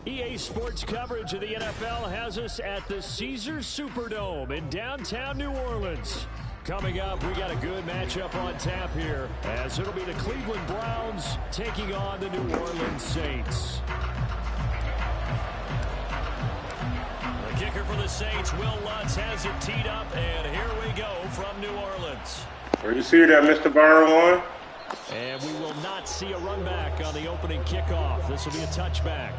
EA Sports coverage of the NFL has us at the Caesars Superdome in downtown New Orleans. Coming up, we got a good matchup on tap here, as it'll be the Cleveland Browns taking on the New Orleans Saints. The kicker for the Saints, Will Lutz, has it teed up, and here we go from New Orleans. Where you see that Mr. Byron one? And we will not see a run back on the opening kickoff. This will be a touchback.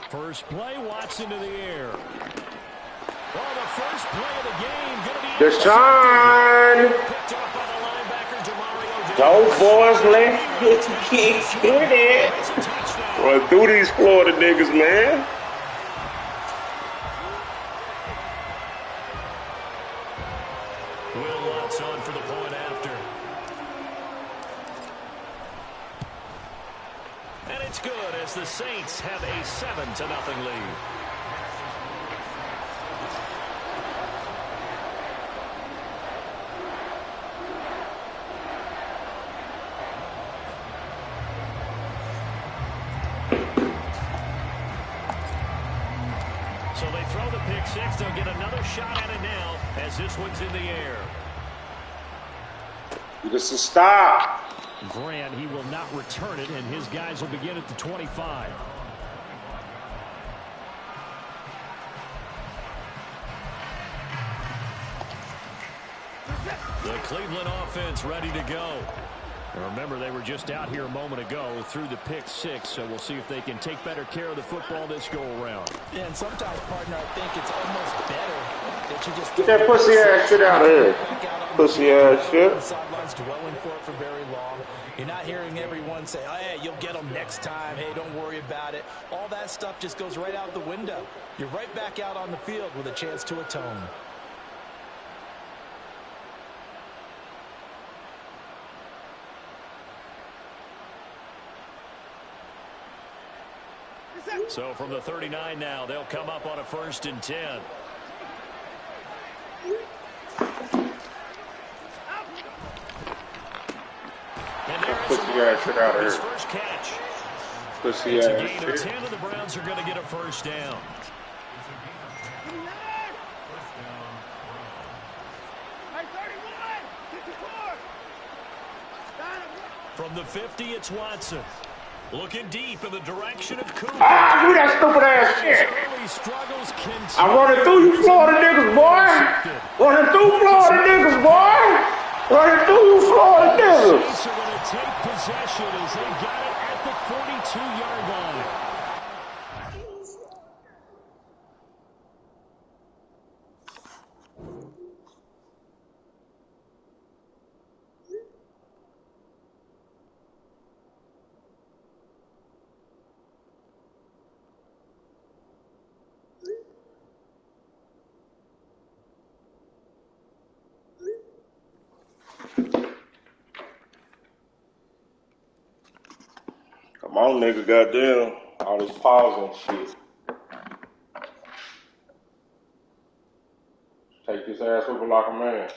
First play, Watson to the air. Well, the first play of the game going to be Deshaun. picked up by the linebacker, Demario. Those boys, let's get it. Run through these Florida niggas, man. Will Lutz on for the point after. And it's good as the Saints have a 7-0 lead. So they throw the pick six. They'll get another shot at it now as this one's in the air. Just a stop. Grant, he will not return it, and his guys will begin at the 25. The Cleveland offense ready to go. And remember, they were just out here a moment ago through the pick six, so we'll see if they can take better care of the football this go-around. Yeah, and sometimes, partner, I think it's almost better that you just get that pussy ass shit out of here. Pussy ass shit. Sidelines dwelling for very long. You're not hearing everyone say, oh, hey, you'll get them next time. Hey, don't worry about it. All that stuff just goes right out the window. You're right back out on the field with a chance to atone. So from the 39 now, they'll come up on a 1st and 10. And there's his first catch. It's a gain of 10, and the Browns are going to get a first down. From the 50, it's Watson. Looking deep in the direction of Cooper. Ah, do that stupid ass shit. I'm running through you Florida niggas, boy. Running through Florida niggas, boy. Running through you Florida niggas. The Saints are going to take possession as they got it at the 42-yard line. Come on, nigga, goddamn. All this pause and shit. Take this ass over like a man.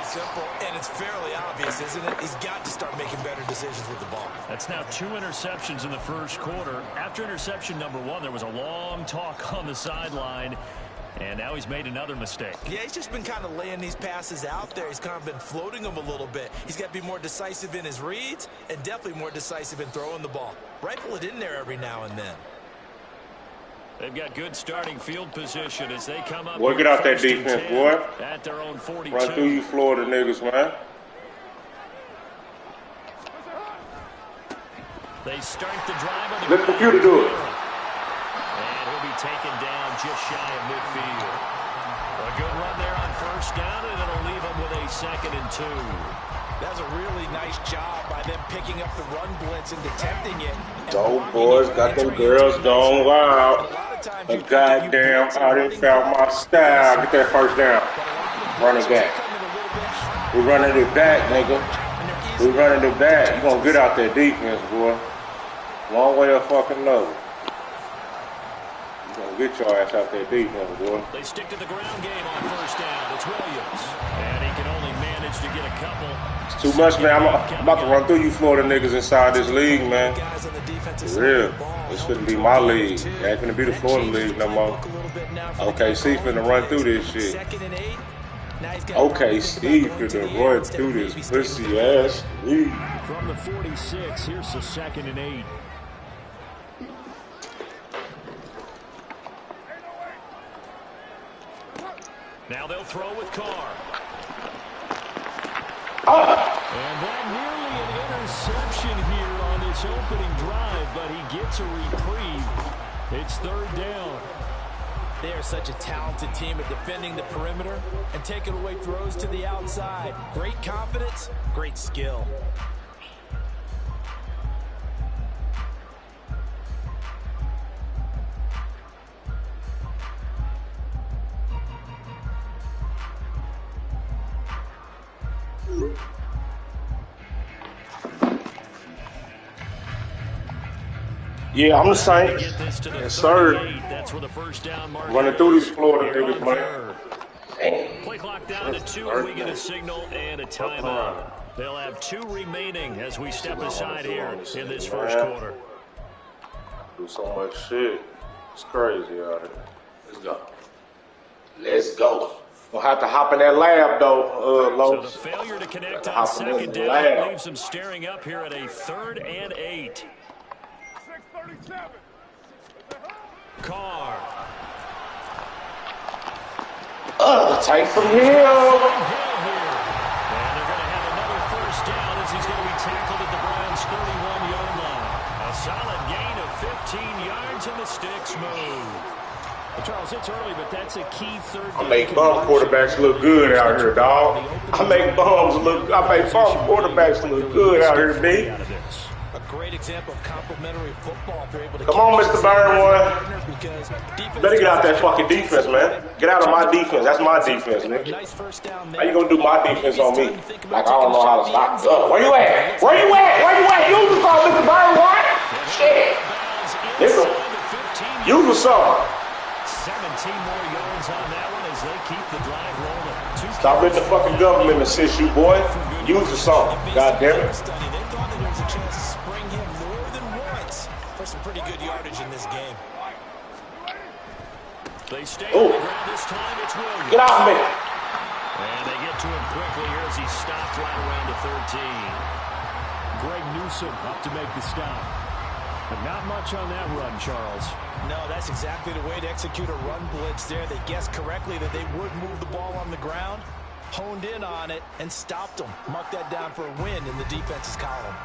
Simple, and it's fairly obvious, isn't it? He's got to start making better decisions with the ball. That's now 2 interceptions in the first quarter. After interception number 1, there was a long talk on the sideline. And now he's made another mistake. Yeah, he's just been kind of laying these passes out there. He's kind of been floating them a little bit. He's got to be more decisive in his reads and definitely more decisive in throwing the ball. Rifle it in there every now and then. They've got good starting field position as they come up. Boy, get out that defense, boy. At their own 42. Run through you Florida niggas, man. They start the drive on the Let the computer do it. And he'll be taken down just shy of midfield. A good run there on first down, and it'll leave him with a 2nd and 2. That was a really nice job by them picking up the run blitz and detecting it. Those boys got them girls going wild. But goddamn, I didn't found my style. Get that first down. Running back. We running it back, nigga. We running it back. You gonna get out that defense, boy. One way or fucking another. You gonna get your ass out that defense, boy. They stick to the ground game on first down. It's Williams. And he can only manage to get a couple. It's too much, man. I'm about to run through you Florida niggas inside this league, man. For real. This shouldn't be my league. It ain't gonna be the Florida league no more. OKC finna run through this shit. OKC finna run through this pussy ass league. From the 46, here's the 2nd and 8. Now they'll throw with Carr. And that nearly an interception here on this opening drive, but he gets a reprieve. It's 3rd down. They are such a talented team at defending the perimeter and taking away throws to the outside. Great confidence, great skill. Yeah, I'm the same. Yes, sir. That's where the first down mark. Running through these Florida niggas, man. Play clock down to 2, and we get a signal and a timeout. They'll have 2 remaining as we step aside here in this first quarter. Do so much shit. It's crazy out here. Let's go. Let's go. We'll have to hop in that lab, though, Lowe. So the failure to connect on 2nd down leaves them staring up here at a 3rd and 8. Carr. Take from Hill. And they're going to have another first down as he's going to be tackled at the Browns' 31-yard line. A solid gain of 15 yards and the sticks move. Well, Charles, it's early, but that's a key 3rd down. I make bum quarterbacks look good out here, dog. I make bum quarterbacks look good out here, B. A great example of complementary football. If you're able to come on, Mr. Byron. Better get out that fucking defense, man. Get out of my defense. That's my defense, nigga. How you gonna do my defense on me? Like I don't know how to stop. Where you at? Where you at? Where you at? Use the song, Mr. Byron. What? Shit. Nigga. Use the song. 17 more yards on that one as they keep the drive rolling. Stop letting the fucking government assist you, boy. Use the song. God damn it. Some pretty good yardage in this game. They stay on the ground this time. It's Williams. Get off me. And they get to him quickly here as he stopped right around the 13. Greg Newsome up to make the stop. But not much on that run, Charles. No, that's exactly the way to execute a run blitz there. They guessed correctly that they would move the ball on the ground, honed in on it, and stopped them. Mark that down for a win in the defense's column.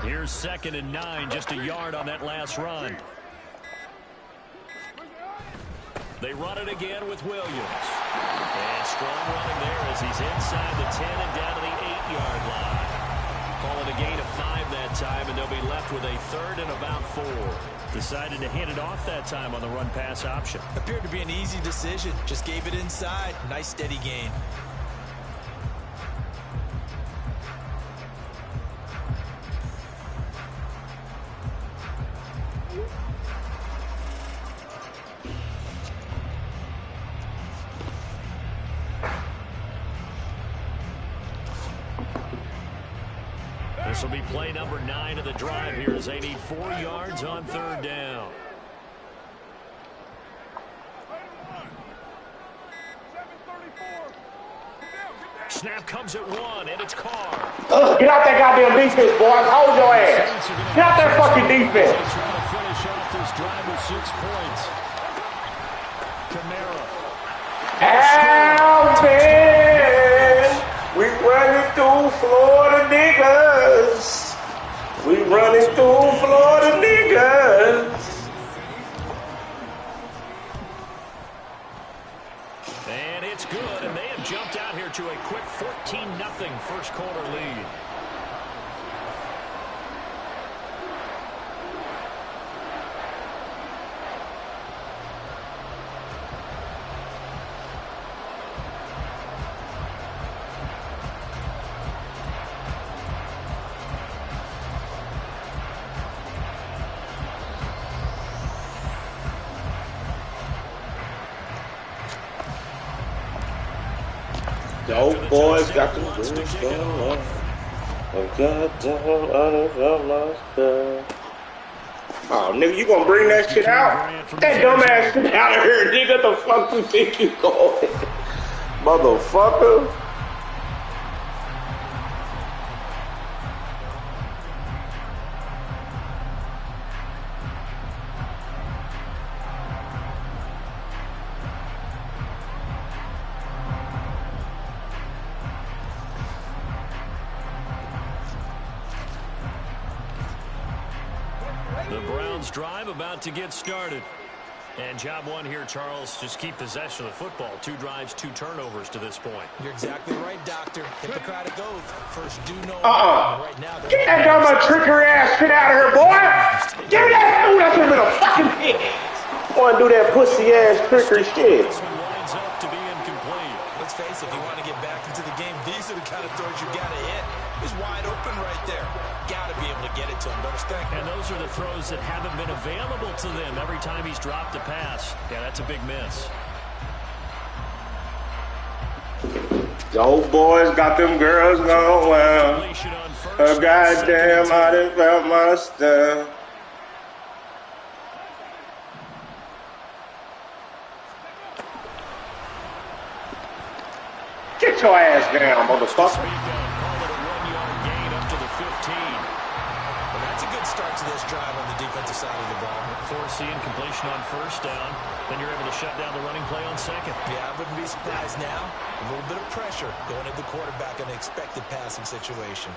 Here's 2nd and 9, just a yard on that last run. They run it again with Williams. And strong running there as he's inside the 10 and down to the 8-yard line. Call it a gain of 5 that time, and they'll be left with a 3rd and about 4. Decided to hand it off that time on the run-pass option. Appeared to be an easy decision. Just gave it inside. Nice steady gain. This will be play number 9 of the drive here as they need 4 yards on 3rd down. Snap comes at 1, and it's Carr. Get out that goddamn defense, boys. Hold your ass. Get out that fucking defense. They're trying to finish off this drive with 6 points. Kamara. Alvin, we running through Florida niggas. We running through Florida niggas. They've jumped out here to a quick 14-0 first quarter lead. The old boys got the blues going on. Oh, nigga, you gonna bring that shit out? That dumbass shit out of here, nigga. The fuck you think you going? Motherfucker. The Browns drive about to get started. And job one here, Charles, just keep possession of the football. 2 drives, 2 turnovers to this point. You're exactly right, Doctor. Hippocratic oath. First, do no. Right now, get that dumb trickery ass shit out of here, boy. Give me that. Ooh, that's a little fucking pig. Want to do that pussy ass trickery shit. This one winds up to be incomplete. Let's face it, if you want to get back into the game, these are the kind of throws you got to hit. He's wide open right there. Got to be able to get it to him, don't you think? And those are the throws that haven't been available to them every time he's dropped a pass. Yeah, that's a big miss. The old boys got them girls going well. Oh, goddamn, I done found my stuff. Get your ass down, motherfucker. That's a good start to this drive on the defensive side of the ball. Forcing completion on first down. Then you're able to shut down the running play on second. Yeah, I wouldn't be surprised now. A little bit of pressure going at the quarterback in an expected passing situation.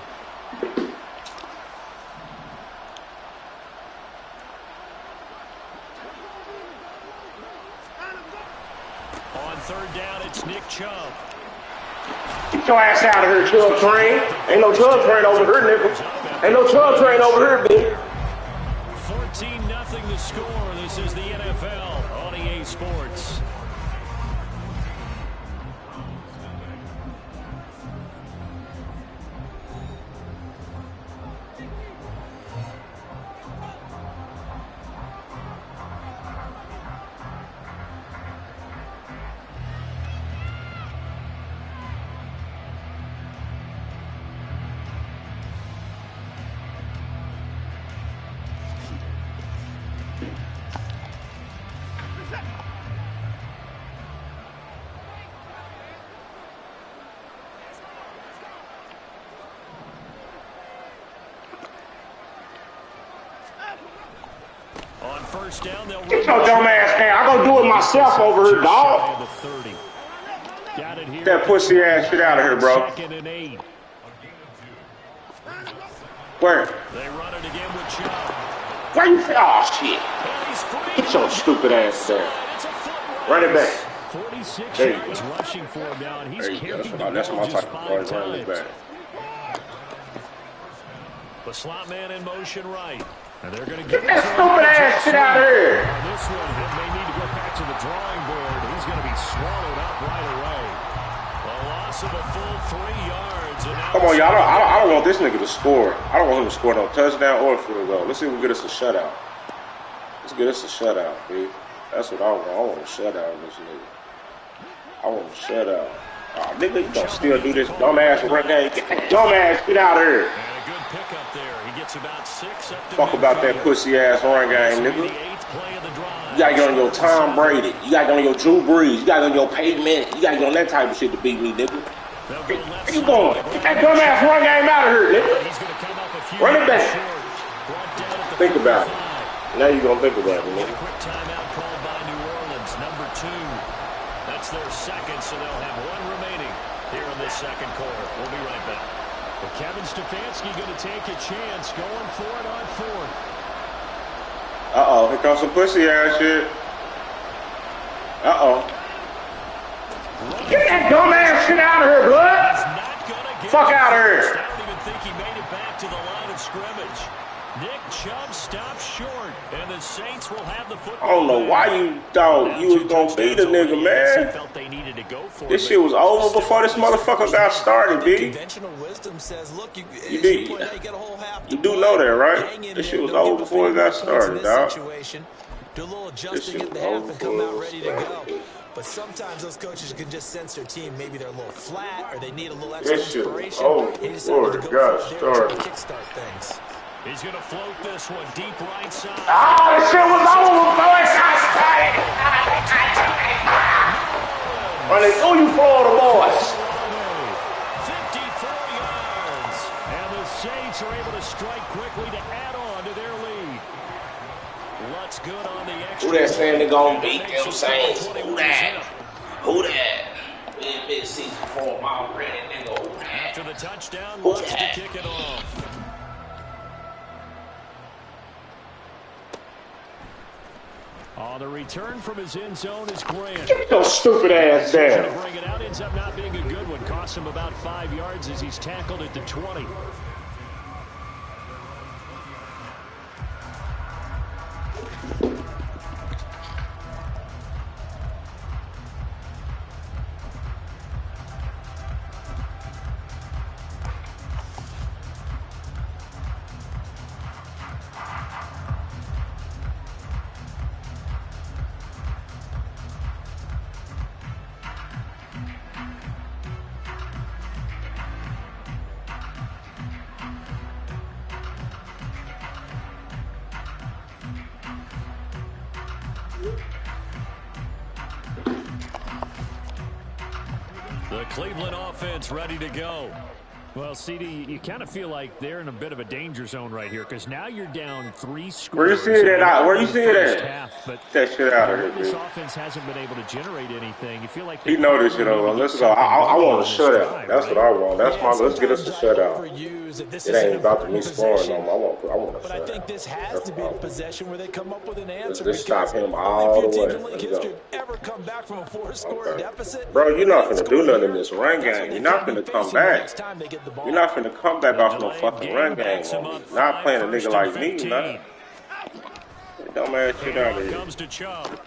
On third down, it's Nick Chubb. Get your ass out of here, Chubb train. Ain't no Chubb train over here, nigga. Ain't no Chubb train over here, bitch. 14-0 the score. This is the NFL on EA Sports. On first down, they'll get your dumb ass down. I'm gonna do it myself over here, dog. Get that pussy ass shit out of here, bro. Where? They run it again with Chubb. Where you? Oh shit! Get your stupid ass there. Run it back. 46 there you yards go. rushing for him now, and he's there you carried go. That's my type of play. Run it back. The slot man in motion right. And they're going to get that stupid ass shit out of here. On this one, he may need to go back to the drawing board. He's going to be swallowed up right away. A loss of a full 3 yards. And come on, y'all. I don't want this nigga to score. I don't want him to score no touchdown or field goal. Let's see if we get us a shutout. Let's get us a shutout, B. That's what I want. I want a shutout in this nigga. I want a shutout. Oh, nigga, you gonna still do this dumbass run game? Get that dumbass shit out of here. And a good pickup there. He gets about 6 up to fuck about that pussy ass run game, nigga. You gotta get on your Tom Brady. You gotta get on your Drew Brees. You gotta get on your pavement. You gotta get on that type of shit to beat me, nigga. Where you going? Get that dumbass run game out of here, nigga. Run it back. Think about it. Now you gonna think about it, nigga. Quick timeout called by New Orleans, number 2. That's their second, so they'll have 1 remaining here in this second quarter. We'll be right back. Well, Kevin Stefanski going to take a chance, going for it on 4th. Uh-oh, here comes some pussy ass shit. Uh-oh. Get that dumbass shit out of here, blood. Fuck out of here. I don't even think he made it back to the line of scrimmage. Nick Chubb stopped short, and the Saints will have the football. I don't know why you thought you was gonna beat a nigga, man. This shit was over before this motherfucker got started, B. You do know that, right? This shit was over before it got started, dog. Do a little This adjusting shit at was the half over and come out before ready it to started. go. But sometimes those coaches can just sense their team. Maybe they're a little flat or they need a little extra inspiration. They decided to go for it there to kickstart things. He's going to float this one deep right side. Oh, this shit was over before it got started. Well, they threw you Florida boys. 54 yards. And the Saints are able to strike quickly to add on to their lead. What's good on the extra? Who that saying they gonna beat them Saints? Who that? Who that? We in mid-season form already, nigga. Who that? After the touchdown, Who wants to that? kick it off. On the return from his end zone is Grant. Get your stupid ass down. To bring it out, ends up not being a good one. Cost him about 5 yards as he's tackled at the 20. The Cleveland offense ready to go. Well, CD, you kind of feel like they're in a bit of a danger zone right here because now you're down 3 scores. Where you see it at? Where you see it at? But Get that shit out of here, this dude. offense hasn't been able to generate anything. You feel like He know this shit over. Let's go. I want a shutout. That's what I want. That's my. Let's get us a shutout. It ain't about to me scoring no more. I want a But I think shutout. this has to be the possession where they come up with an answer. Let's stop him all the way. Let's go. Ever come back from a 4-score deficit? Bro, you're not finna do nothing in this run game. You're not finna come back. You're not finna come back off no fucking run game on me. Not playing a nigga like me, man. Dumbass shit out of here. Comes to Chubb.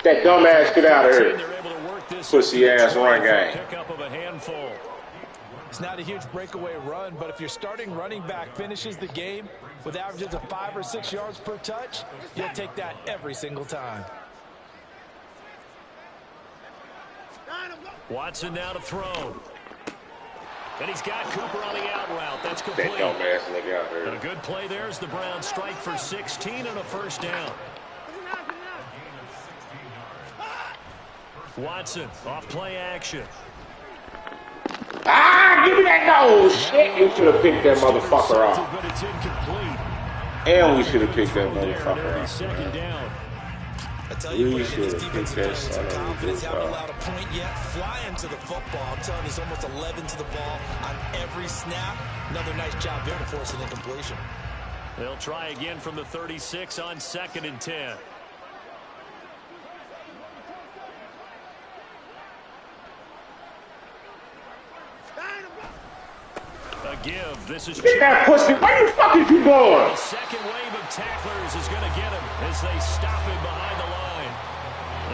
That dumbass shit out of here. They're able to work this Pussy ass run game. pickup of a handful. It's not a huge breakaway run, but if your starting running back finishes the game with averages of 5 or 6 yards per touch, you'll take that every single time. Watson now to throw. And he's got Cooper on the out route. That's complete. That dumbass nigga out And there. a good play there as the Browns strike for 16 and a first down. Watson off play action. Ah, give me that nose. Shit, you should have picked that motherfucker off. But it's incomplete. And we should have picked that motherfucker off. Second down. I tell you, We putting in this should have defensive picked that game, some son of a confidence, bitch haven't off. allowed a point yet. Flying to the football. I'm telling you, it's almost 11 to the ball on every snap. Another nice job there to force an incompletion. They'll try again from the 36 on 2nd and 10. A give. This is Get that pussy. Where the fuck is you going? the second wave of tacklers is going to get him as they stop him behind the line.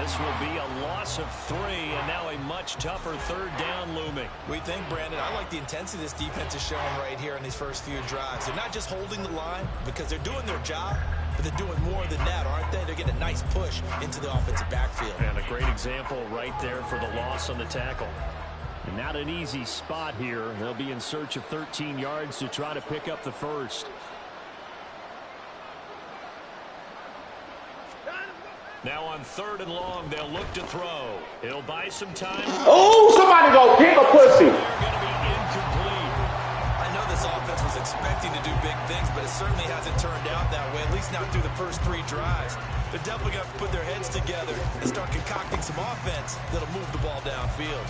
This will be a loss of 3 and now a much tougher third down looming. We think, Brandon, I like the intensity this defense is showing right here in these first few drives. They're not just holding the line because they're doing their job, but they're doing more than that, aren't they? They're getting a nice push into the offensive backfield. And a great example right there for the loss on the tackle. And not an easy spot here. They'll be in search of 13 yards to try to pick up the first. Now on 3rd and long, they'll look to throw. He'll buy some time. Oh, somebody go pick a pussy. They're going to be incomplete. I know this offense was expecting to do big things, but it certainly hasn't turned out that way, at least not through the first 3 drives. They're definitely going to have to put their heads together and start concocting some offense that'll move the ball downfield.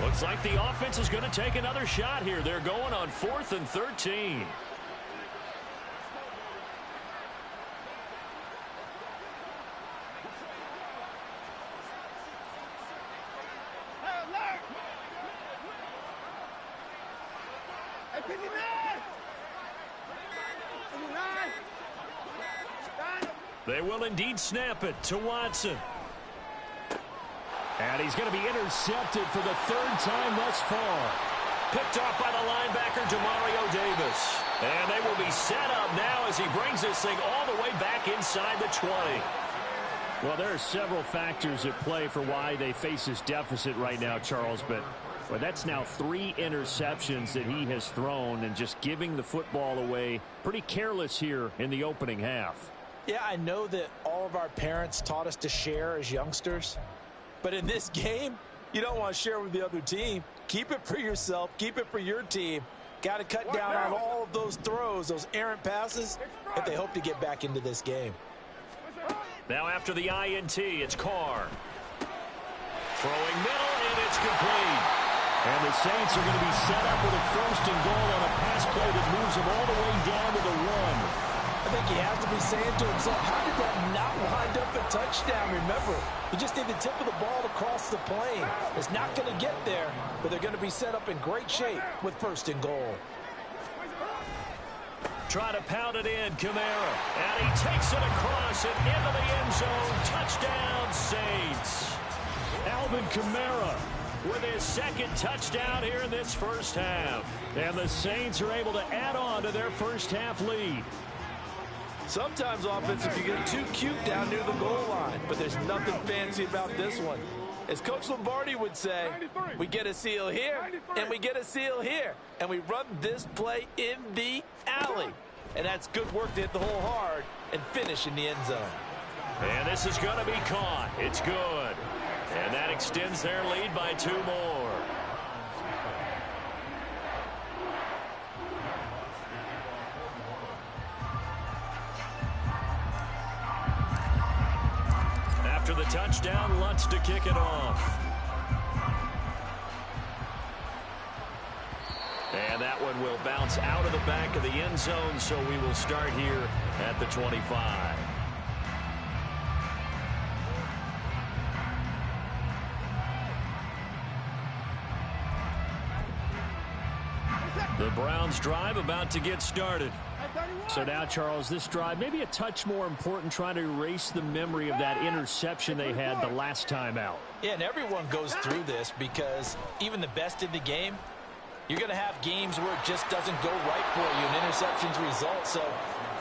Looks like the offense is going to take another shot here. They're going on 4th and 13. They will indeed snap it to Watson. And he's going to be intercepted for the third time thus far. Picked off by the linebacker, Demario Davis. And they will be set up now as he brings this thing all the way back inside the 20. Well, there are several factors at play for why they face this deficit right now, Charles. But well, that's now 3 interceptions that he has thrown and just giving the football away. Pretty careless here in the opening half. Yeah, I know that all of our parents taught us to share as youngsters. But in this game, you don't want to share with the other team. Keep it for yourself. Keep it for your team. Got to cut down on all of those throws, those errant passes, if they hope to get back into this game. Now after the INT, it's Carr. Throwing middle, and it's complete. And the Saints are going to be set up with a 1st and goal on a pass play that moves them all the way down to the 1. I think he has to be saying to himself, how did that not wind up a touchdown? Remember, you just need the tip of the ball to cross the plane. It's not going to get there, but they're going to be set up in great shape with 1st and goal. Try to pound it in, Kamara. And he takes it across and into the end zone. Touchdown, Saints. Alvin Kamara with his 2nd touchdown here in this first half. And the Saints are able to add on to their first half lead. Sometimes offensive, you get too cute down near the goal line, but there's nothing fancy about this one. As Coach Lombardi would say, we get a seal here, and we get a seal here, and we run this play in the alley. And that's good work to hit the hole hard and finish in the end zone. And this is going to be caught. It's good. And that extends their lead by 2 more. After the touchdown, Lutz to kick it off. And that one will bounce out of the back of the end zone, so we will start here at the 25. The Browns drive about to get started. So now, Charles, this drive maybe a touch more important, trying to erase the memory of that interception they had the last time out. Yeah, and everyone goes through this because even the best in the game, you're going to have games where it just doesn't go right for you and interceptions result. So,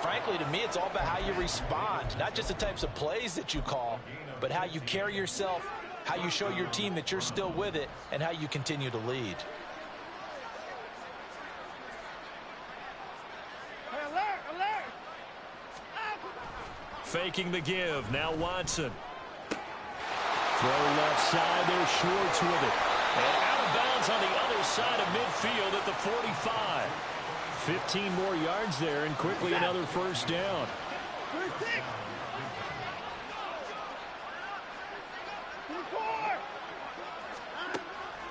frankly, to me, it's all about how you respond, not just the types of plays that you call, but how you carry yourself, how you show your team that you're still with it, and how you continue to lead. Faking the give. Now Watson. Throw left side. There's Schwartz with it. And out of bounds on the other side of midfield at the 45. 15 more yards there, and quickly another first down.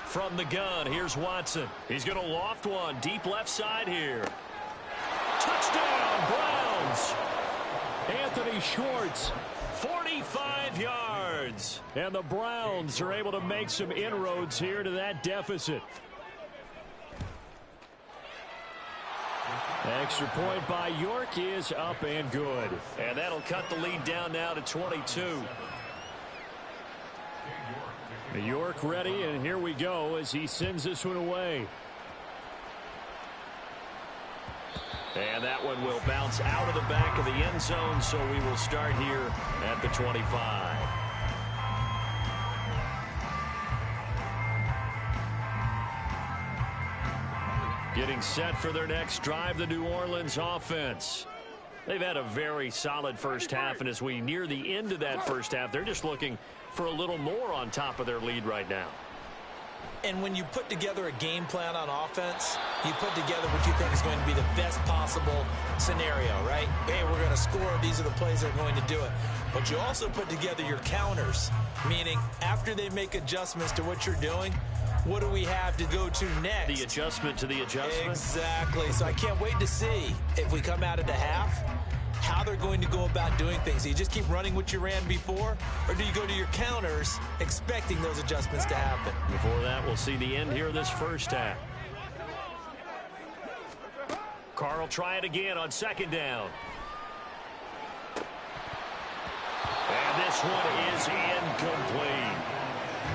From the gun, here's Watson. He's going to loft one deep left side here. Touchdown, Browns. Anthony Schwartz, 45 yards. And the Browns are able to make some inroads here to that deficit. Extra point by York is up and good. And that'll cut the lead down now to 22. York ready, and here we go as he sends this one away. And that one will bounce out of the back of the end zone, so we will start here at the 25. Getting set for their next drive, the New Orleans offense. They've had a very solid first half, and as we near the end of that first half, they're just looking for a little more on top of their lead right now. And when you put together a game plan on offense, you put together what you think is going to be the best possible scenario, right? Hey, we're going to score. These are the plays that are going to do it. But you also put together your counters, meaning after they make adjustments to what you're doing, what do we have to go to next? The adjustment to the adjustment? Exactly. So I can't wait to see if we come out of the half, how they're going to go about doing things. Do you just keep running what you ran before, or do you go to your counters expecting those adjustments to happen? Before that, we'll see the end here of this first half. Carr will try it again on second down. And this one is incomplete.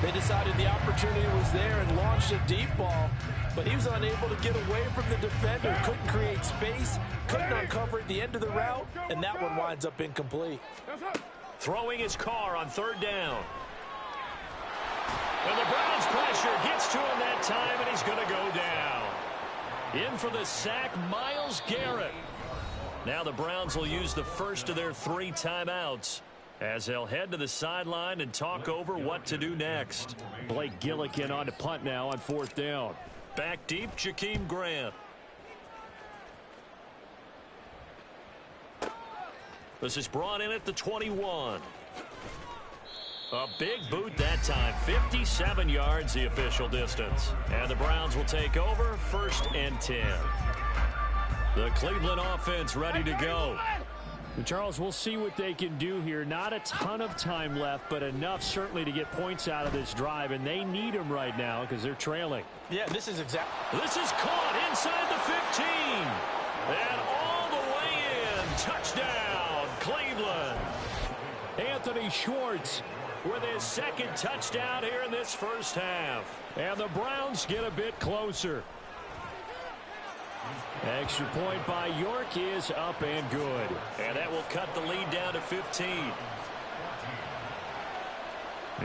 They decided the opportunity was there and launched a deep ball, but he was unable to get away from the defender. Couldn't create space, couldn't uncover at the end of the route, and that one winds up incomplete. Throwing his Carr on third down. And the Browns pressure gets to him that time, and he's going to go down. In for the sack, Myles Garrett. Now the Browns will use the first of their 3 timeouts as they'll head to the sideline and talk over what to do next. Blake Gillikin on to punt now on fourth down. Back deep, Jakeem Grant. This is brought in at the 21. A big boot that time. 57 yards the official distance. And the Browns will take over, 1st and 10. The Cleveland offense ready to go. And Charles, we'll see what they can do here. Not a ton of time left, but enough certainly to get points out of this drive. And they need them right now because they're trailing. Yeah, this is exactly. This is caught inside the 15. And all the way in. Touchdown, Cleveland. Anthony Schwartz with his 2nd touchdown here in this first half. And the Browns get a bit closer. Extra point by York is up and good. And that will cut the lead down to 15.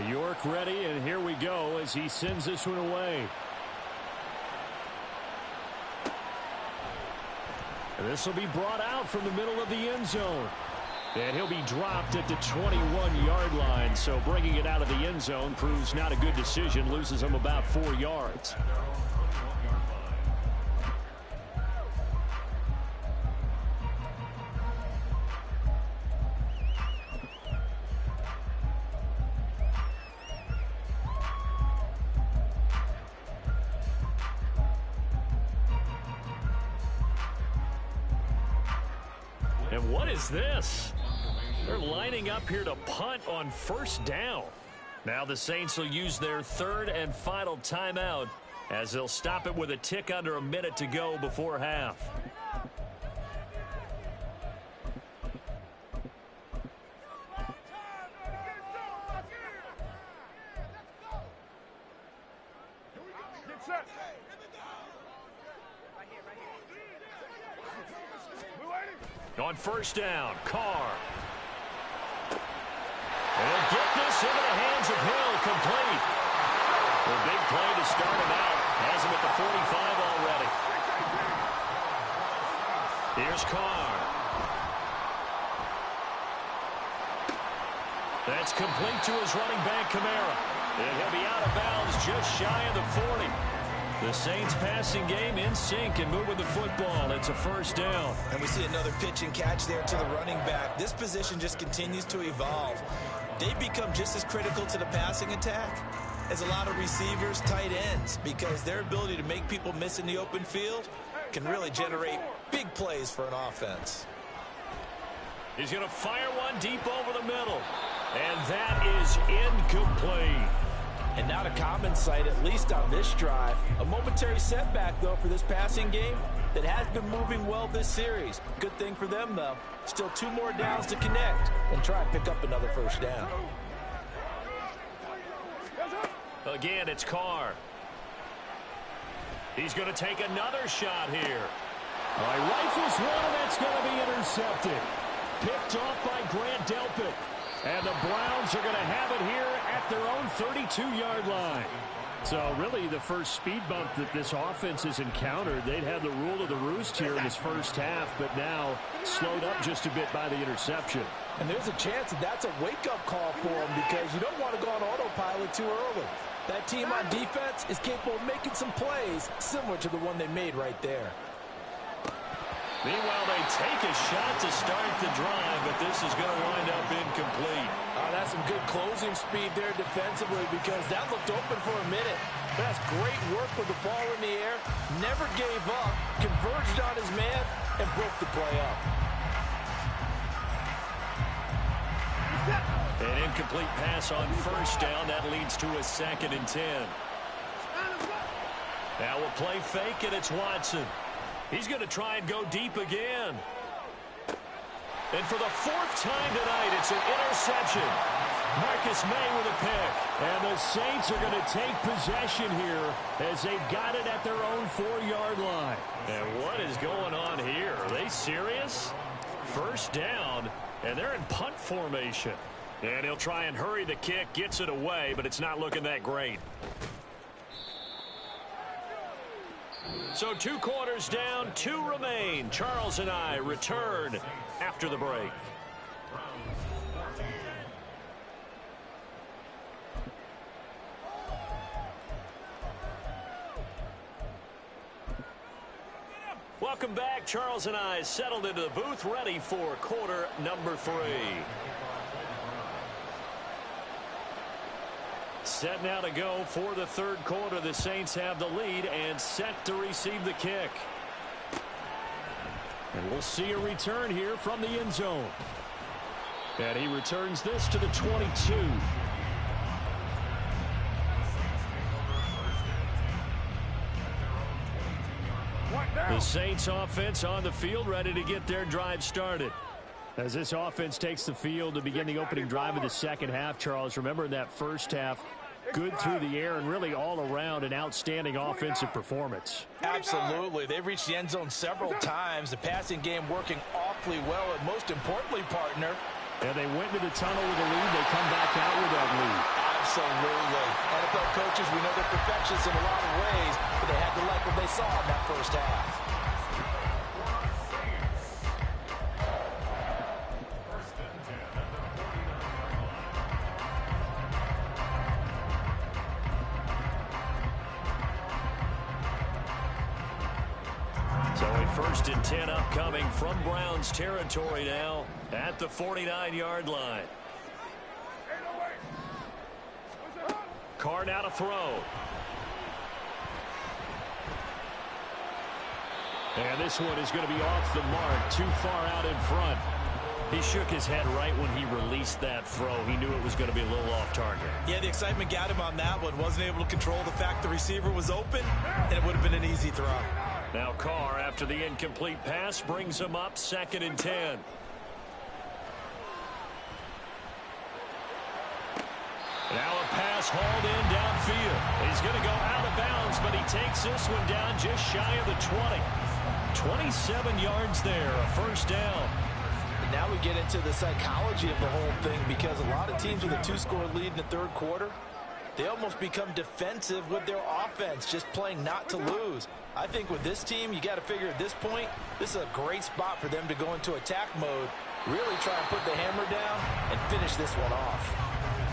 York ready, and here we go as he sends this one away. And this will be brought out from the middle of the end zone. And he'll be dropped at the 21-yard line. So bringing it out of the end zone proves not a good decision. Loses him about 4 yards. And what is this? They're lining up here to punt on 1st down. Now the Saints will use their 3rd and final timeout as they'll stop it with a tick under a minute to go before half. On 1st down, Carr. And he'll get this into the hands of Hill, complete. A big play to start him out. Has him at the 45 already. Here's Carr. That's complete to his running back, Kamara. And he'll be out of bounds just shy of the 40. The Saints passing game in sync and moving the football. It's a 1st down. And we see another pitch and catch there to the running back. This position just continues to evolve. They become just as critical to the passing attack as a lot of receivers, tight ends, because their ability to make people miss in the open field can really generate big plays for an offense. He's going to fire one deep over the middle. And that is incomplete. And not a common sight, at least on this drive. A momentary setback, though, for this passing game that has been moving well this series. Good thing for them, though. Still 2 more downs to connect and try and pick up another 1st down. Again, it's Carr. He's going to take another shot here. Rifles one, and that's going to be intercepted. Picked off by Grant Delpit. And the Browns are going to have it here at their own 32-yard line. So really the first speed bump that this offense has encountered. They'd had the rule of the roost here in this first half, but now slowed up just a bit by the interception. And there's a chance that that's a wake-up call for them because you don't want to go on autopilot too early. That team on defense is capable of making some plays similar to the one they made right there. Meanwhile, they take a shot to start the drive, but this is going to wind up incomplete. That's some good closing speed there defensively because that looked open for a minute. But that's great work with the ball in the air. Never gave up, converged on his man, and broke the play up. An incomplete pass on 1st down. That leads to a 2nd and 10. Now we'll play fake, and it's Watson. He's going to try and go deep again. And for the fourth time tonight, it's an interception. Marcus May with a pick. And the Saints are going to take possession here as they've got it at their own 4-yard line. And what is going on here? Are they serious? First down, and they're in punt formation. And he'll try and hurry the kick, gets it away, but it's not looking that great. So 2 quarters down, 2 remain. Charles and I return after the break. Welcome back. Charles and I settled into the booth, ready for quarter number 3. Set now to go for the third quarter. The Saints have the lead and set to receive the kick. And we'll see a return here from the end zone. And he returns this to the 22. The Saints offense on the field, ready to get their drive started. As this offense takes the field to begin the opening drive of the second half, Charles, remember in that first half, good through the air and really all around an outstanding offensive performance. Absolutely. They've reached the end zone several times. The passing game working awfully well, and most importantly, partner. And they went into the tunnel with a lead. They come back out with that lead. Absolutely. NFL coaches, we know they're perfectionists in a lot of ways, but they had to like what they saw in that first half. So a 1st and 10 upcoming from Browns territory now at the 49-yard line. Carr now to throw. And this one is going to be off the mark, too far out in front. He shook his head right when he released that throw. He knew it was going to be a little off target. Yeah, the excitement got him on that one. Wasn't able to control the fact the receiver was open, and it would have been an easy throw. Now Carr, after the incomplete pass, brings him up 2nd and 10. Now a pass hauled in downfield. He's going to go out of bounds, but he takes this one down just shy of the 20. 27 yards there, a 1st down. And now we get into the psychology of the whole thing, because a lot of teams with a 2-score lead in the third quarter, they almost become defensive with their offense, just playing not to lose. I think with this team, you got to figure at this point, this is a great spot for them to go into attack mode, really try and put the hammer down and finish this one off.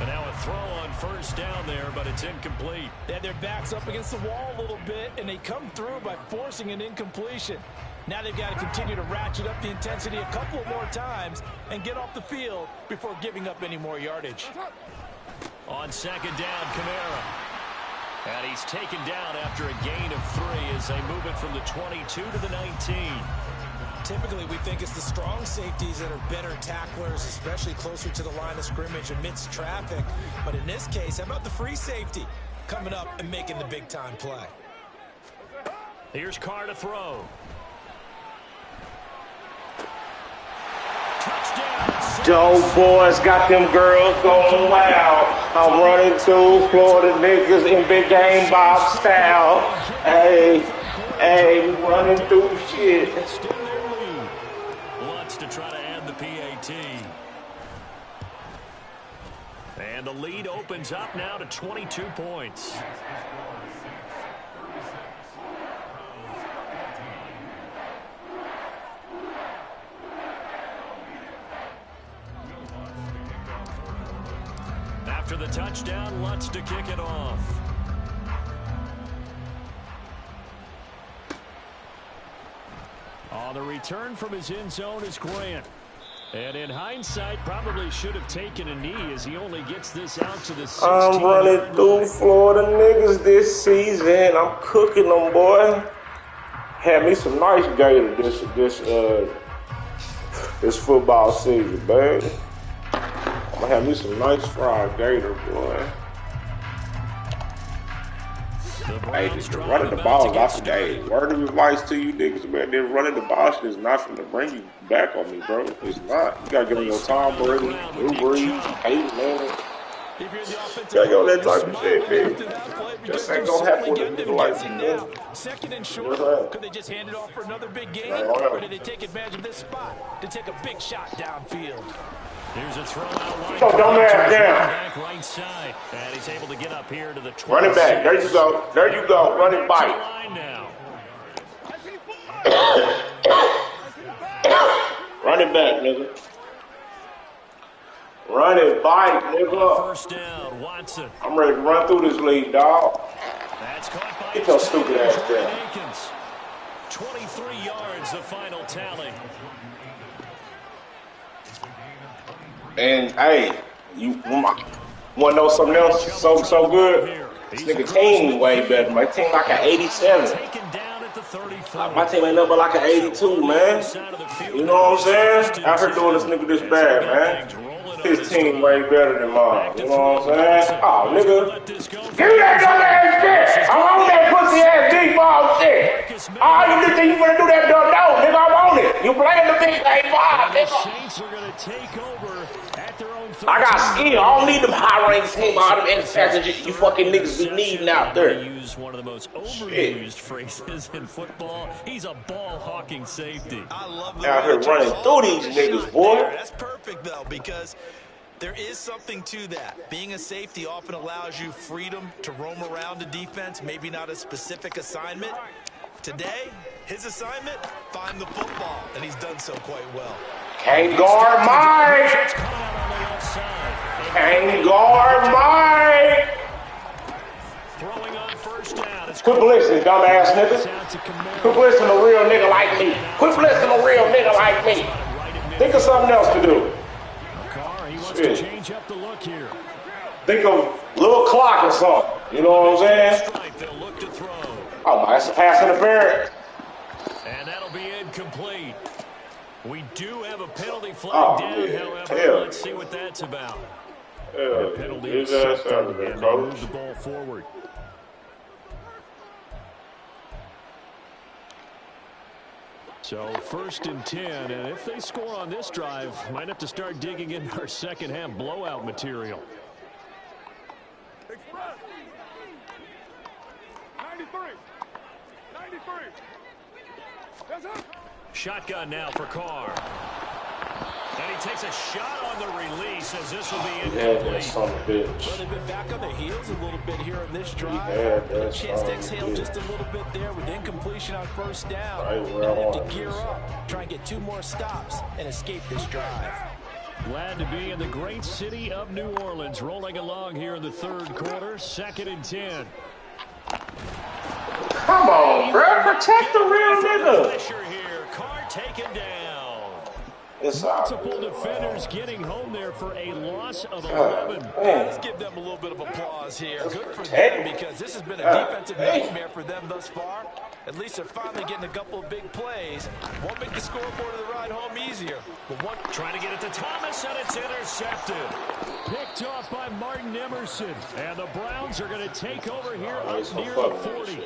And now a throw on 1st down there, but it's incomplete. They had their backs up against the wall a little bit, and they come through by forcing an incompletion. Now they've got to continue to ratchet up the intensity a couple of more times and get off the field before giving up any more yardage. On 2nd down, Kamara. And he's taken down after a gain of 3 as they move it from the 22 to the 19. Typically, we think it's the strong safeties that are better tacklers, especially closer to the line of scrimmage amidst traffic. But in this case, how about the free safety coming up and making the big-time play? Here's Carr to throw. Touchdown. Joe boys got them girls going wild. I'm running to Florida niggas in big game Bob style. Hey, we running through shit. Extend their lead. Lutz to try to add the PAT. And the lead opens up now to 22 points. After the touchdown, Lutz to kick it off. On the return from his end zone is Grant. And in hindsight, probably should have taken a knee as he only gets this out to the 16. I'm running through Florida niggas this season. I'm cooking them, boy. Had me some nice gator this football season, baby. I'm gonna have me some nice fried gator, boy. Hey, just running the ball is not for days. Word of advice to you niggas, man. Then running the ball is not going to bring you back on me, bro. It's not. You got to give me your Tom Brady, Drew Brees, Peyton Manning. You gotta go that type of shit, man. Just ain't gonna happen with a nigga like me, man. Second and short, could they just hand it off for another big game? Or did they take advantage of this spot to take a big shot downfield? Here's a throw out wide. So dumb ass down. Back right side. And he's able to get up here to the 20. Run it back. There you go. There you go. Run it bite. Run it back, nigga. Run it back, nigga. First down, Watson. I'm ready to run through this league, dog. That's caught by Get your stupid ass down. 23 yards, the final tally. And hey, you wanna know something else so good? This nigga team way better. My team like an 87. My team ain't nothing but like an 82, man. You know what I'm saying? Out here doing this nigga this bad, man. His team way better than mine. You know what I'm saying? Oh, nigga. Give me that dumb ass shit. I want that pussy ass deep ball shit. Oh, you think you gonna do that dumb no, nigga? I want it. You playing the big game ball, nigga. I got skill. I don't need them high-ranked team, all them X factors you fucking niggas be needing out there. Use one of the most overused phrases in football. He's a ball-hawking safety. I love the out here running through these niggas, boy. That's perfect, though, because there is something to that. Being a safety often allows you freedom to roam around the defense, maybe not a specific assignment. Today, his assignment, find the football, and he's done so quite well. Can't guard Mike. Can't guard Mike. Throwing on first down. Quit blitzing, dumbass nigga. Quit blitzing a real nigga like me. Quit blitzing a real nigga like me. Think of something else to do. He wants to change up the look here. Think of little clock or something. You know what I'm saying? Oh my, that's a pass interference. And that'll be incomplete. We do have a penalty flag down, however. Let's see what that's about. The penalty is and they move the ball forward. So 1st and 10, and if they score on this drive, might have to start digging in our second half blowout material. 93. Shotgun now for Carr. And he takes a shot on the release as this will be incomplete. Well, they've been back on their heels a little bit here on this drive. A chance to exhale just a little bit there with incompletion on first down. Now they have to gear up, try and get 2 more stops, and escape this drive. Glad to be in the great city of New Orleans, rolling along here in the 3rd quarter. 2nd and 10. Come on, bro. Protect the real nigga. Carr taken down. Multiple defenders getting home there for a loss of 11. Let's give them a little bit of applause here. Good for them, because this has been a defensive nightmare for them thus far. At least they're finally getting a couple of big plays. Won't make the scoreboard of the ride home easier. But one trying to get it to Thomas, and it's intercepted. Picked off by Martin Emerson. And the Browns are going to take over here up near the 40.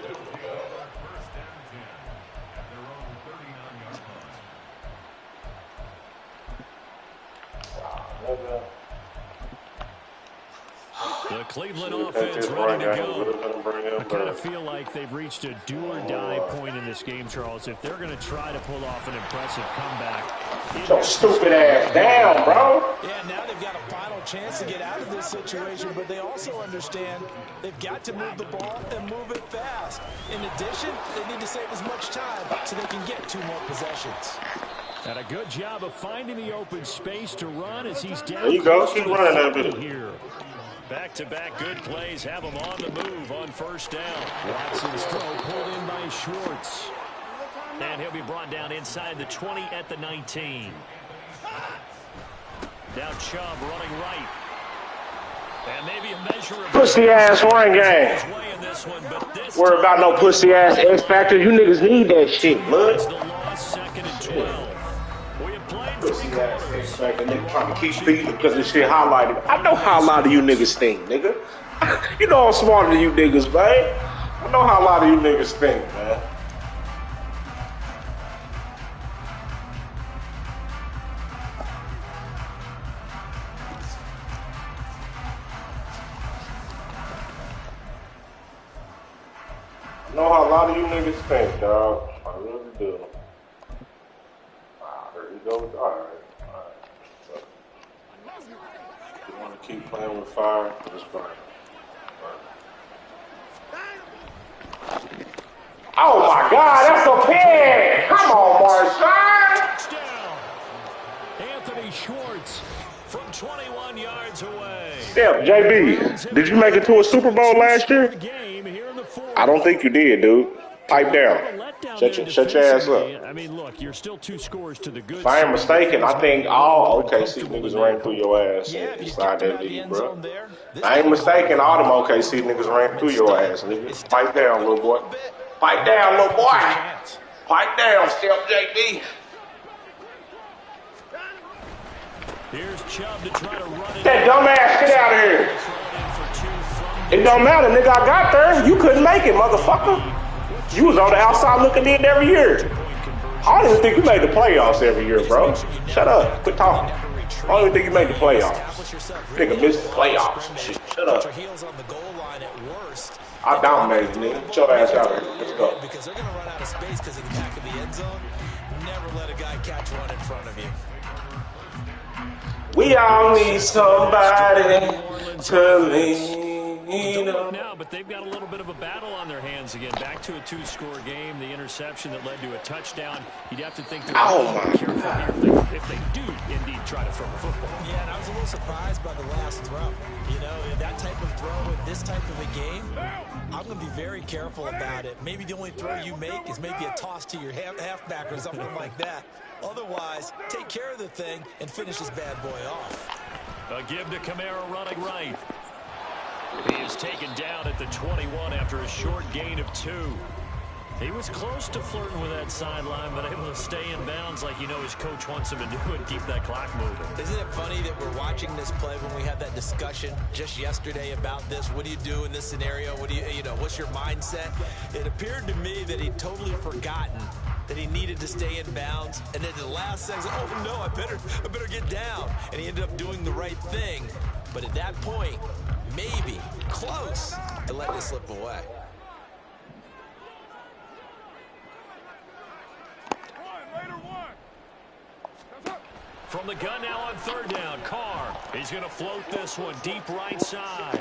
The Cleveland offense ready to go. I kind of feel like they've reached a do-or-die point in this game, Charles. If they're going to try to pull off an impressive comeback. Get your stupid ass down, bro. Yeah, now they've got a final chance to get out of this situation, but they also understand they've got to move the ball and move it fast. In addition, they need to save as much time so they can get 2 more possessions. And a good job of finding the open space to run as he's down. There you go. Keep running that bit. Here. Back-to-back good plays have him on the move on first down. Watson's throw pulled in by Schwartz. And he'll be brought down inside the 20 at the 19. Now Chubb running right. And maybe a measure of pussy-ass run game. Worry about no pussy-ass X Factor. You niggas need that shit, blood. The loss, 2nd and 12. We have played 3 X quarters. Factor, nigga trying to keep speeding because this shit highlighted. I know how a lot of you niggas think, nigga. You know I'm smarter than you niggas, man. I know how a lot of you niggas think, man. I know how a lot of you niggas think, dog. I really do. There you go. Alright. So, you want to keep playing with fire? It's fine. Oh my God, that's a pig! Come on, Marshawn! Anthony Schwartz from 21 yards away. Yeah, JB, did you make it to a Super Bowl last year? I don't think you did, dude. Pipe down. Shut your ass up. I mean, look, you're still 2 scores to the good. If I ain't mistaken, I think all OKC niggas ran through your ass inside that league, bro. I ain't mistaken, all them OKC niggas ran through your ass, nigga. Pipe down, little boy. Pipe down, little boy. Pipe down, Step JB. Here's Chubb to try to run it. That dumbass shit out of here. It don't matter, nigga. I got there. You couldn't make it, motherfucker. You was on the outside looking in every year. I don't even think you made the playoffs every year, bro. Shut up. Quit talking. I don't even think you made the playoffs. Nigga missed the playoffs and shit. Shut up. I dominated, nigga. Get your ass out of here. Let's go. Because they're going to run out of space because of the back of the end zone. Never let a guy catch one in front of you. We all need somebody to lean on. Now, but they've got a little bit of a battle on their hands again. Back to a 2-score game. The interception that led to a touchdown. You'd have to think they're careful here if they do indeed try to throw a football. Yeah, and I was a little surprised by the last throw. You know, that type of throw in this type of a game, I'm going to be very careful about it. Maybe the only throw you make is maybe a toss to your halfback or something like that. Otherwise, take care of the thing and finish this bad boy off. A give to Kamara running right. He is taken down at the 21 after a short gain of 2. He was close to flirting with that sideline, but able to stay in bounds like you know his coach wants him to do and keep that clock moving. Isn't it funny that we're watching this play when we had that discussion just yesterday about this? What do you do in this scenario? What do you know, what's your mindset? It appeared to me that he'd totally forgotten that he needed to stay in bounds, and then the last second, oh no, I better get down. And he ended up doing the right thing. But at that point, maybe close to letting it slip away. From the gun now on 3rd down, Carr. He's going to float this one deep right side.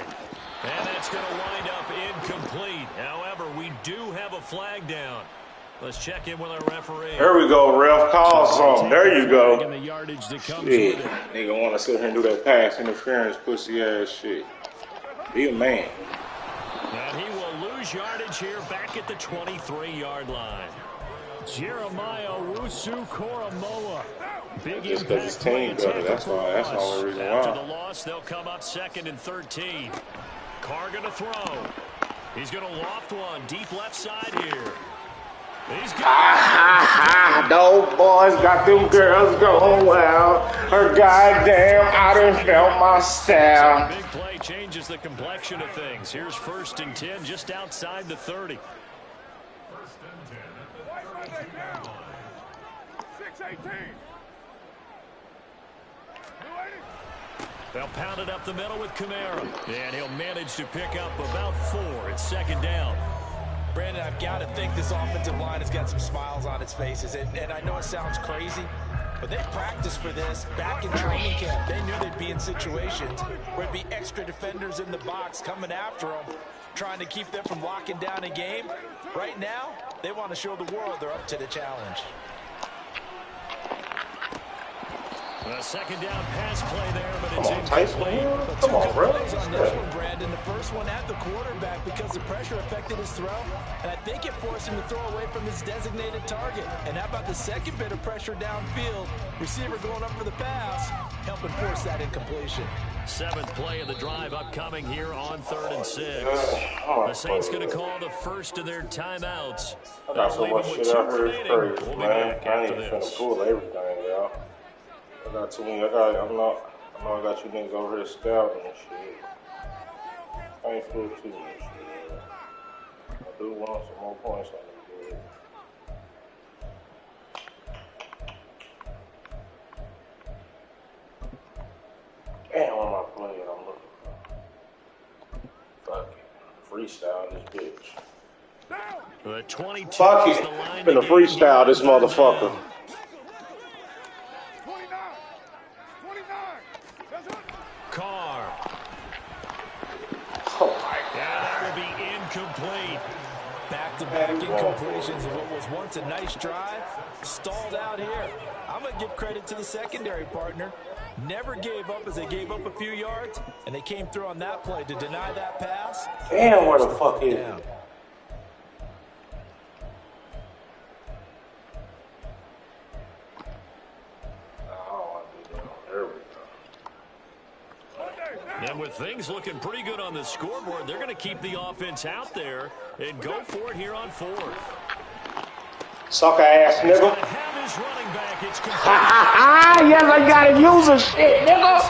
And that's going to wind up incomplete. However, we do have a flag down. Let's check in with our referee. There we go, ref. Call some. There you go. And the yardage that comes Shit. with it. Nigga want to sit here and do that pass interference, pussy ass shit. Be a man. And he will lose yardage here back at the 23-yard line. Jeremiah Owusu-Koramoah. Big Just because his team better. That's why. That's the only reason why. After the loss, they'll come up 2nd and 13. Carr going to throw. He's going to loft one deep left side here. He's got those boys got them girls going wild. Her goddamn, I done felt my style. Big play changes the complexion of things. Here's 1st and 10 just outside the 30. 1st and 10 at 6-18. They'll pound it up the middle with Kamara. And he'll manage to pick up about 4. It's 2nd down. Brandon, I've got to think this offensive line has got some smiles on its faces. And I know it sounds crazy, but they practiced for this back in training camp. They knew they'd be in situations where it'd be extra defenders in the box coming after them, trying to keep them from locking down a game. Right now, they want to show the world they're up to the challenge. A 2nd down pass play there, but it's incomplete. Come on, bro. On this one, Brandon. The first one at the quarterback because the pressure affected his throw, and I think it forced him to throw away from his designated target. And how about the second bit of pressure downfield? Receiver going up for the pass, helping force that incompletion. 7th play of the drive upcoming here on 3rd and 6. The Saints going to call the first of their timeouts. I got so much shit out here. It's crazy, man. I ain't even finna pull everything, y'all. I got too many. I know I got you niggas over here scouting and shit. I ain't full too much shit. I do want some more points on the board. Damn, what am I playing? I'm looking for. Fuck it. Freestyle this bitch. The 22 Fuck is it. the line Finna to freestyle this motherfucker. 29. 29. That's it. Carr. Oh my And that will be incomplete. Back-to-back incompletions of what was once a nice drive, stalled out here. I'm going to give credit to the secondary partner. Never gave up as they gave up a few yards, and they came through on that play to deny that pass. Damn, where the fuck is Down. it? And with things looking pretty good on the scoreboard, they're going to keep the offense out there and go for it here on fourth. Sucker ass He's going nigga. to have his running back. It's Yes, I gotta use this shit, nigga.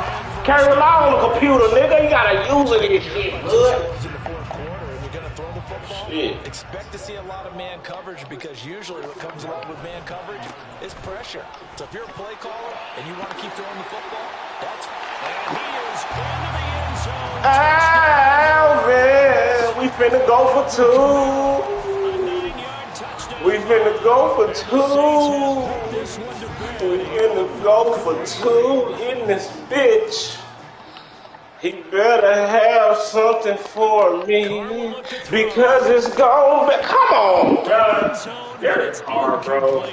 Can't rely on the computer, nigga. You gotta use it in shit, good. Scores in the fourth quarter, and you're going to throw the football. Shit. Expect to see a lot of man coverage because usually what comes along with man coverage is pressure. So if you're a play caller and you want to keep throwing the football, that's And he is into the end zone. Alvin, we finna go for two. A 9-yard touchdown. We finna go for two. This one to bed. We finna go for two in this bitch. He better have something for me because it's gone back. Come on, bro. Derek Carr, bro.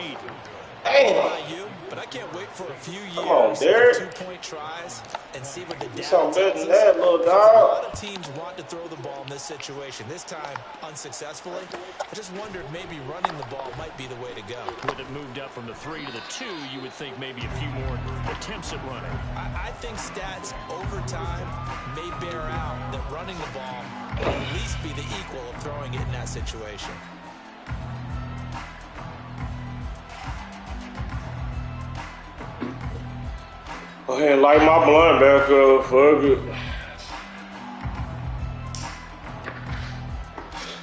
Damn. but I can't wait for a few years Come on, Derek. 2-point tries and see what the data Something better tells than us. that, little Because a lot dog. of teams want to throw the ball in this situation. This time, unsuccessfully. I just wonder if maybe running the ball might be the way to go. With it moved up from the 3 to the 2, you would think maybe a few more attempts at running. I think stats over time may bear out that running the ball will at least be the equal of throwing it in that situation. Go ahead and light my blunt back up. Fuck it.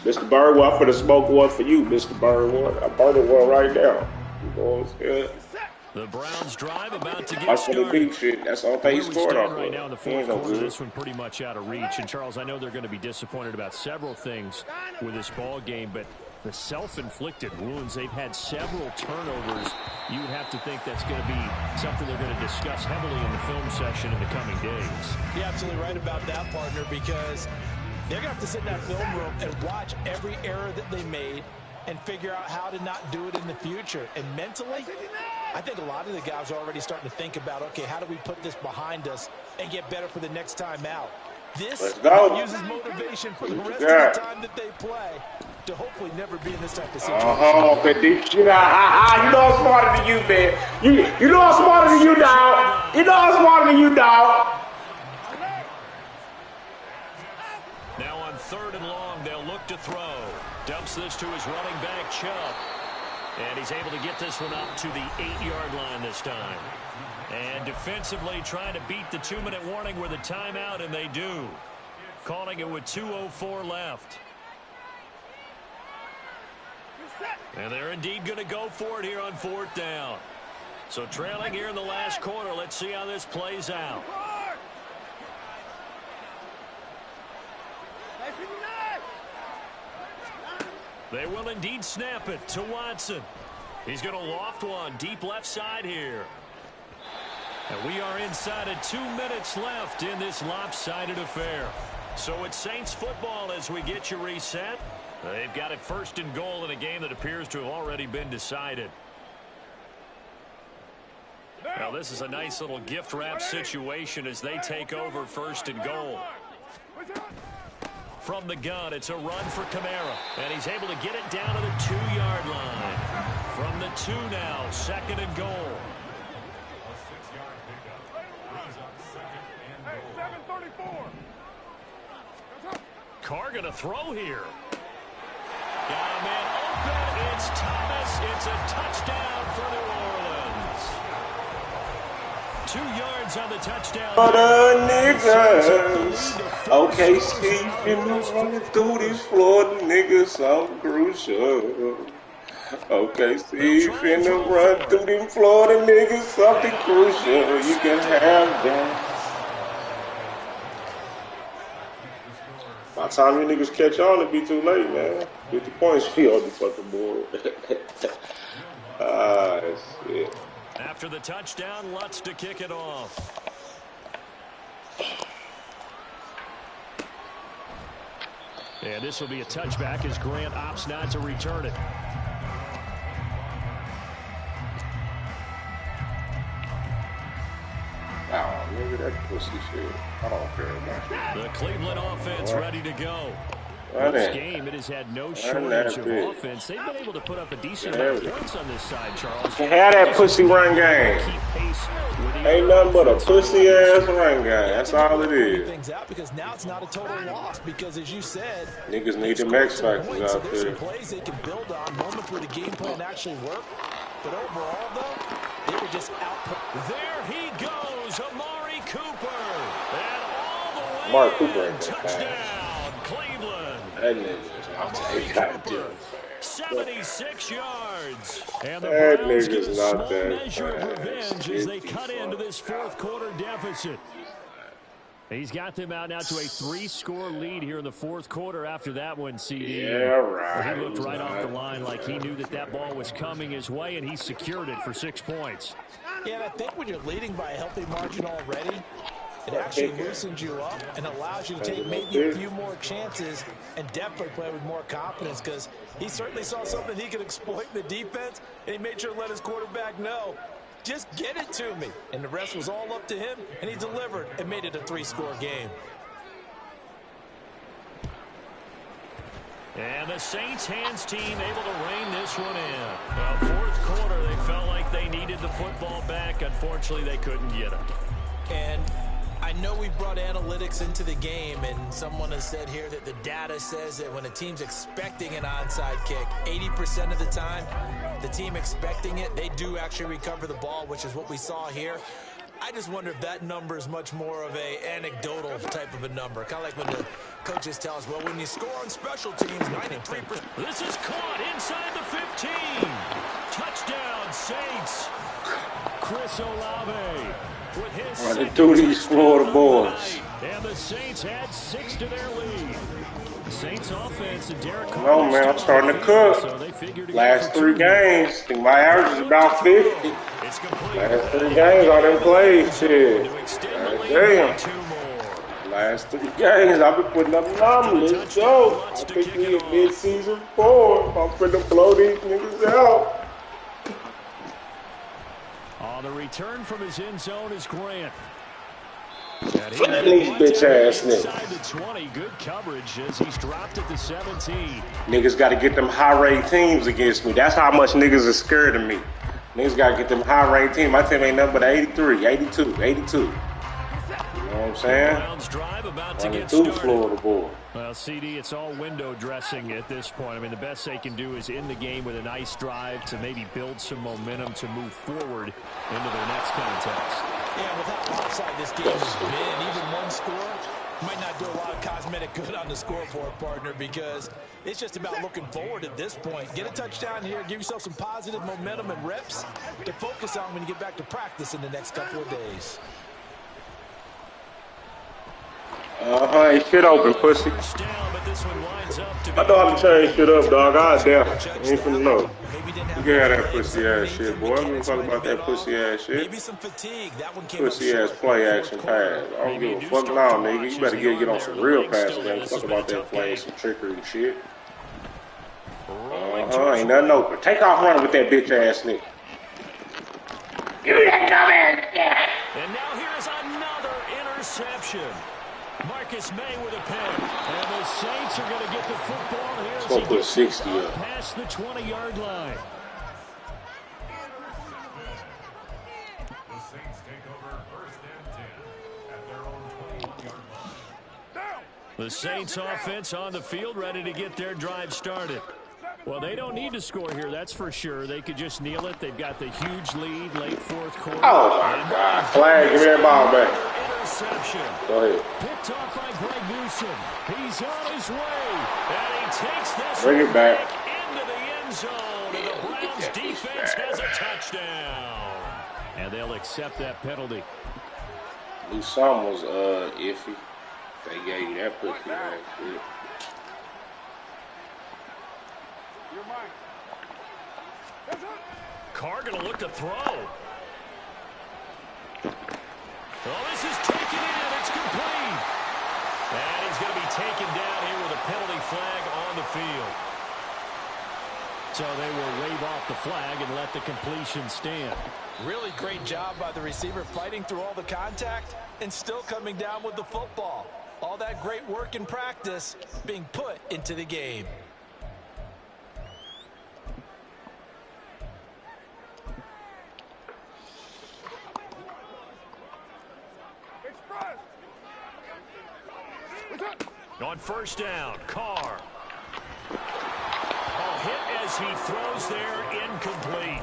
Mr. Birdwood, I'm finna smoke one for you, Mr. Birdwood. I burned one right now. You know what I'm saying? The Browns drive about to get That's for the started. big shit. That's all they Where we scored stand off right of. now in the He fourth ain't no quarter, good. this one pretty much out of reach. And, Charles, I know they're going to be disappointed about several things with this ball game, but the self-inflicted wounds, they've had several turnovers. You would have to think that's going to be something they're going to discuss heavily in the film session in the coming days. You're absolutely right about that, partner, because they're going to have to sit in that film room and watch every error that they made and figure out how to not do it in the future. And mentally, I think a lot of the guys are already starting to think about, okay, how do we put this behind us and get better for the next time out? This uses motivation for the rest of the time that they play to hopefully never be in this type of situation. Okay, deep shit. You know I'm smarter than you, man. You know I'm smarter than you, dog. You know I'm smarter than you, dog. Now on 3rd and long, they'll look to throw. Dumps this to his running back, Chubb. And he's able to get this one up to the 8-yard line this time. And defensively trying to beat the 2-minute warning with a timeout, and they do. Calling it with 2:04 left. And they're indeed going to go for it here on 4th down. So trailing here in the last quarter. Let's see how this plays out. They will indeed snap it to Watson. He's going to loft one deep left side here. And we are inside of 2 minutes left in this lopsided affair. So it's Saints football as we get you reset. They've got it 1st and goal in a game that appears to have already been decided. Now this is a nice little gift wrap situation as they take over 1st and goal. From the gun, it's a run for Kamara, and he's able to get it down to the 2-yard line. From the 2 now, 2nd and goal. Carr going to throw here. Got a man open. It's Thomas. It's a touchdown for New Orleans. 2 yards on the touchdown. For the niggas. OKC finna run through these Florida niggas. Something crucial. OKC finna run through them Florida niggas. Something crucial. You can have that. By the time you niggas catch on, it'll be too late, man. 50 points be on the fucking board. Ah, shit. After the touchdown, Lutz to kick it off. And this will be a touchback as Grant opts not to return it. Oh, nigga, that pussy shit. I don't care about shit. The Cleveland offense ready to go. This game, it has had no shortage of offense. They've been able to put up a decent amount of points on this side, Charles. Can have that pussy run game. Ain't nothing but a pussy ass run game. That's all it is. Things out because now it's not a total loss because, as you said, niggas need them X factors out there. Plays they can build on, moments where the game plan actually worked. But overall, though, they were just out. There he goes, Amari Cooper, and all the way. Amari Cooper ain't that touchdown, fast. Cleveland. That nigga's 76 yards. And the that Browns get a nigga's not small that measure of fast. revenge as they cut into this fourth quarter deficit. He's got them out now to a 3-score lead here in the fourth quarter after that one, CD. Yeah, right. He looked right off the line like he knew that ball was coming his way, and he secured it for 6 points. Yeah, and I think when you're leading by a healthy margin already, it actually loosens you up and allows you to take maybe a few more chances and definitely play with more confidence because he certainly saw something he could exploit in the defense, and he made sure to let his quarterback know, just get it to me. And the rest was all up to him, and he delivered and made it a 3-score game. And the Saints hands team able to rein this one in. Well, fourth quarter, they felt like they needed the football back. Unfortunately, they couldn't get it. And I know we brought analytics into the game, and someone has said here that the data says that when a team's expecting an onside kick, 80% of the time, the team expecting it, they do actually recover the ball, which is what we saw here. I just wonder if that number is much more of a anecdotal type of a number. Kind of like when the coaches tell us, well, when you score on special teams, 93%. This is caught inside the 15. Touchdown, Saints. Chris Olave with his running through these Florida boys. And the Saints had 6 to their lead. The Saints offense and Derek Carr. No, man, I'm starting to cook. Last 3 games, I think my average is about 50. Last 3 games, I done played shit. Damn. Last 3 games, I've been putting up numbers. Let's go. I think we in mid-season 4. I'm finna blow these niggas out. On the return from his end zone is Grant. That these bitch ass niggas. 20, good coverage as he's dropped at the 17. Niggas got to get them high-rated teams against me. That's how much niggas are scared of me. Niggas got to get them high-rated teams. My team ain't nothing but 83, 82, 82. You know what I'm saying? Browns drive about to get started. Started. Florida boy. Well, CD, it's all window dressing at this point. I mean, the best they can do is end the game with a nice drive to maybe build some momentum to move forward into their next contest. Yeah, with how lopsided this game has been, even one score might not do a lot of cosmetic good on the scoreboard, partner, because it's just about looking forward at this point. Get a touchdown here, give yourself some positive momentum and reps to focus on when you get back to practice in the next couple of days. Ain't shit open, pussy. I know how to change shit up, dog. I damn. Ain't finna know. You can have that pussy ass shit, boy. I'm gonna talk about that pussy ass shit. Pussy ass play action pass. I don't give a fuck now, nigga. You better get on some real passes and talk about that playing some trickery and shit. Ain't nothing open. Take off running with that bitch ass nigga. Give me that dumbass. And now here's another interception. Marcus May with a pick. And the Saints are going to get the football here. Let's go put 60 up. Past the 20-yard line. The Saints take over 1st and 10 at their own 20-yard line. The Saints offense on the field ready to get their drive started. Well, they don't need to score here, that's for sure. They could just kneel it. They've got the huge lead, late fourth quarter. Oh, my God. Flag, give me that ball back. Interception. Go ahead. Picked off by Greg Newsom. He's on his way. And he takes this Bring it back. into the end zone. And the Browns defense has a touchdown. And they'll accept that penalty. Knew something was iffy. They gave you that pussy ass shit. Carr going to look to throw. Oh, this is taken in. It's complete. And he's going to be taken down here with a penalty flag on the field. So they will wave off the flag and let the completion stand. Really great job by the receiver fighting through all the contact and still coming down with the football. All that great work in practice being put into the game. On first down, Carr. Hit as he throws there, incomplete.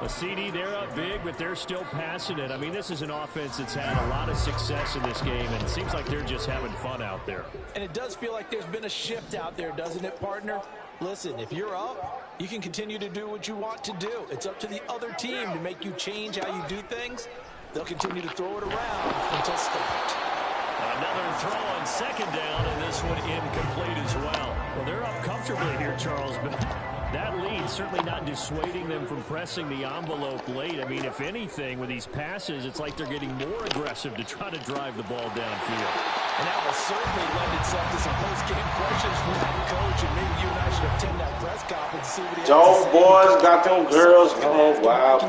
A CD, they're up big, but they're still passing it. I mean, this is an offense that's had a lot of success in this game, and it seems like they're just having fun out there. And it does feel like there's been a shift out there, doesn't it, partner? Listen, if you're up, you can continue to do what you want to do. It's up to the other team to make you change how you do things. They'll continue to throw it around until stopped. Another throw on second down, and this one incomplete as well. Well, they're up comfortably here, Charles, but that lead certainly not dissuading them from pressing the envelope late. I mean, if anything, with these passes, it's like they're getting more aggressive to try to drive the ball downfield. And that will certainly lend itself to some post-game questions from that coach, and maybe you and I should attend that press conference and see what he has to say. Those boys got them girls. Oh, wow.